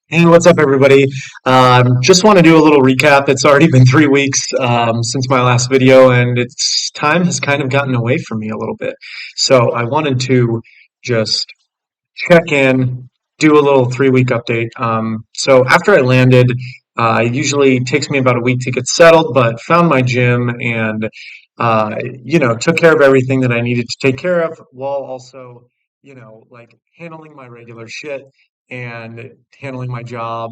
Hey, what's up, everybody? Just want to do a little recap. It's already been 3 weeks since my last video, and it's time has kind of gotten away from me a little bit. So I wanted to just check in, do a little 3 week update. So after I landed, it usually takes me about a week to get settled, but found my gym and took care of everything that I needed to take care of while also, like handling my regular shit and handling my job.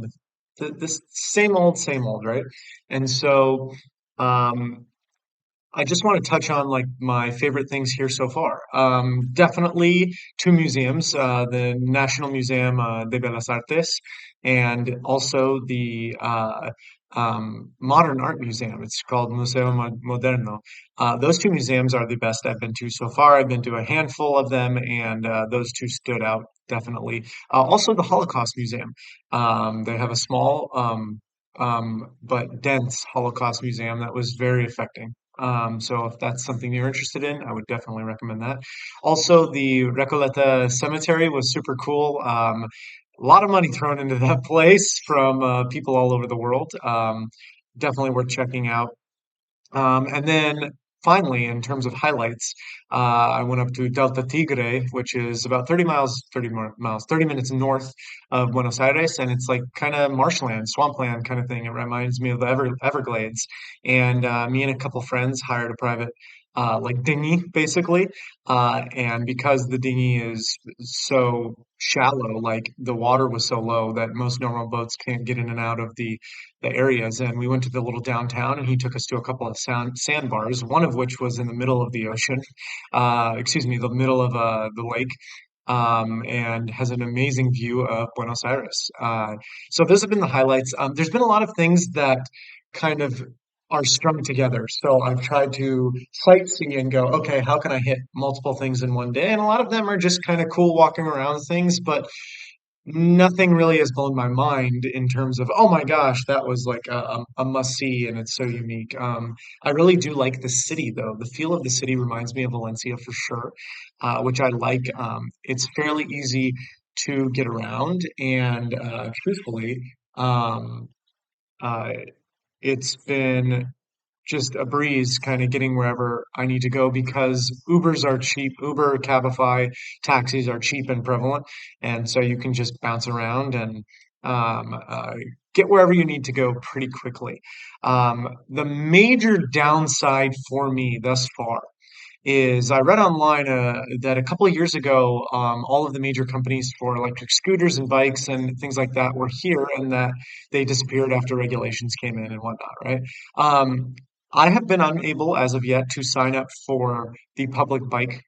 This same old, right? And so, um, I just want to touch on like my favorite things here so far. Definitely two museums, the National Museum de Bellas Artes and also the Modern Art Museum. It's called Museo Moderno. Those two museums are the best I've been to so far. I've been to a handful of them, and those two stood out definitely. Also, the Holocaust Museum. They have a small but dense Holocaust museum that was very affecting. So if that's something you're interested in, I would definitely recommend that. Also, the Recoleta Cemetery was super cool. A lot of money thrown into that place from people all over the world. Definitely worth checking out. And then finally, in terms of highlights, I went up to Delta Tigre, which is about 30 miles, 30 more miles, 30 minutes north of Buenos Aires. And it's like kind of marshland, swampland kind of thing. It reminds me of the Everglades. And me and a couple friends hired a private like dinghy basically. And because the dinghy is so shallow, like the water was so low that most normal boats can't get in and out of the areas. And we went to the little downtown, and he took us to a couple of sandbars, one of which was in the middle of the ocean, excuse me, the middle of the lake. And has an amazing view of Buenos Aires. So those have been the highlights. There's been a lot of things that kind of are strung together. So I've tried to sightsee and go, okay, how can I hit multiple things in one day? And a lot of them are just kind of cool walking around things, but nothing really has blown my mind in terms of, oh my gosh, that was like a must see and it's so unique. I really do like the city though. The feel of the city reminds me of Valencia for sure, which I like. It's fairly easy to get around, and truthfully, um, uh, it's been just a breeze kind of getting wherever I need to go because Ubers are cheap. Uber, Cabify, taxis are cheap and prevalent. And so you can just bounce around and um, uh, get wherever you need to go pretty quickly. The major downside for me thus far is I read online that a couple of years ago, all of the major companies for electric scooters and bikes and things like that were here, and that they disappeared after regulations came in and whatnot, right? Um, I have been unable as of yet to sign up for the public bike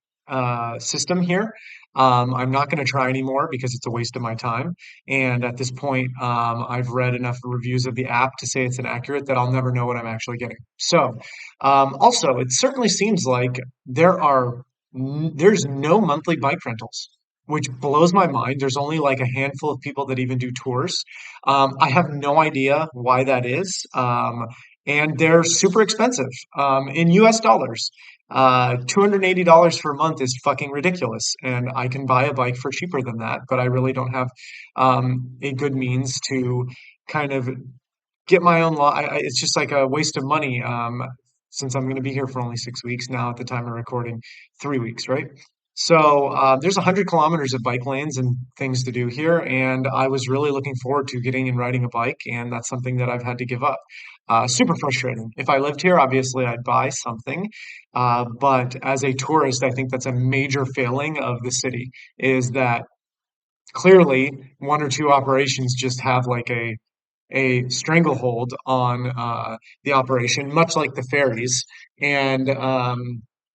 system here. I'm not going to try anymore because it's a waste of my time. And at this point, I've read enough reviews of the app to say it's inaccurate that I'll never know what I'm actually getting. So, also, it certainly seems like there's no monthly bike rentals, which blows my mind. There's only like a handful of people that even do tours. I have no idea why that is. And they're super expensive in US dollars. $280 for a month is fucking ridiculous. And I can buy a bike for cheaper than that, but I really don't have a good means to kind of get my own law. It's just like a waste of money. Since I'm going to be here for only 6 weeks now at the time of recording, 3 weeks, right? So there's 100 kilometers of bike lanes and things to do here, and I was really looking forward to getting and riding a bike, and that's something that I've had to give up. Super frustrating. If I lived here, obviously I'd buy something, but as a tourist, I think that's a major failing of the city is that clearly one or two operations just have like a stranglehold on the operation, much like the ferries, and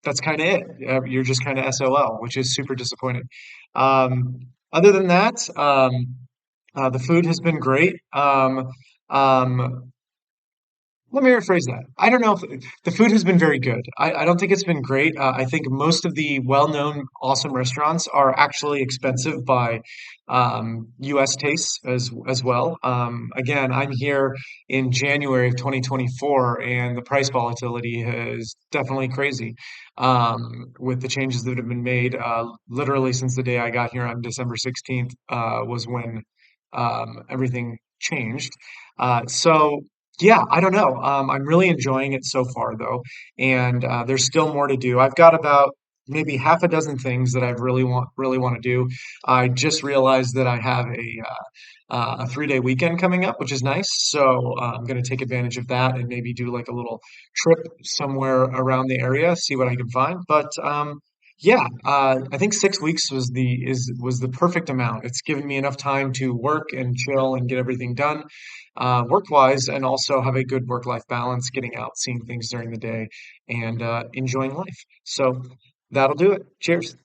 that's kind of it. You're just kind of SOL, which is super disappointing. Um, Other than that, the food has been great. Um, Let me rephrase that. I don't know if the food has been very good. I don't think it's been great. I think most of the well-known awesome restaurants are actually expensive by US tastes as well. Again, I'm here in January of 2024, and the price volatility is definitely crazy with the changes that have been made. Literally since the day I got here on December 16th was when everything changed. So yeah, I don't know. I'm really enjoying it so far though, and there's still more to do. I've got about maybe half a dozen things that I really want to do. I just realized that I have a 3-day weekend coming up, which is nice. So I'm going to take advantage of that and maybe do like a little trip somewhere around the area, see what I can find. But yeah, I think 6 weeks was the perfect amount. It's given me enough time to work and chill and get everything done, work-wise, and also have a good work-life balance, getting out, seeing things during the day, and enjoying life. So that'll do it. Cheers.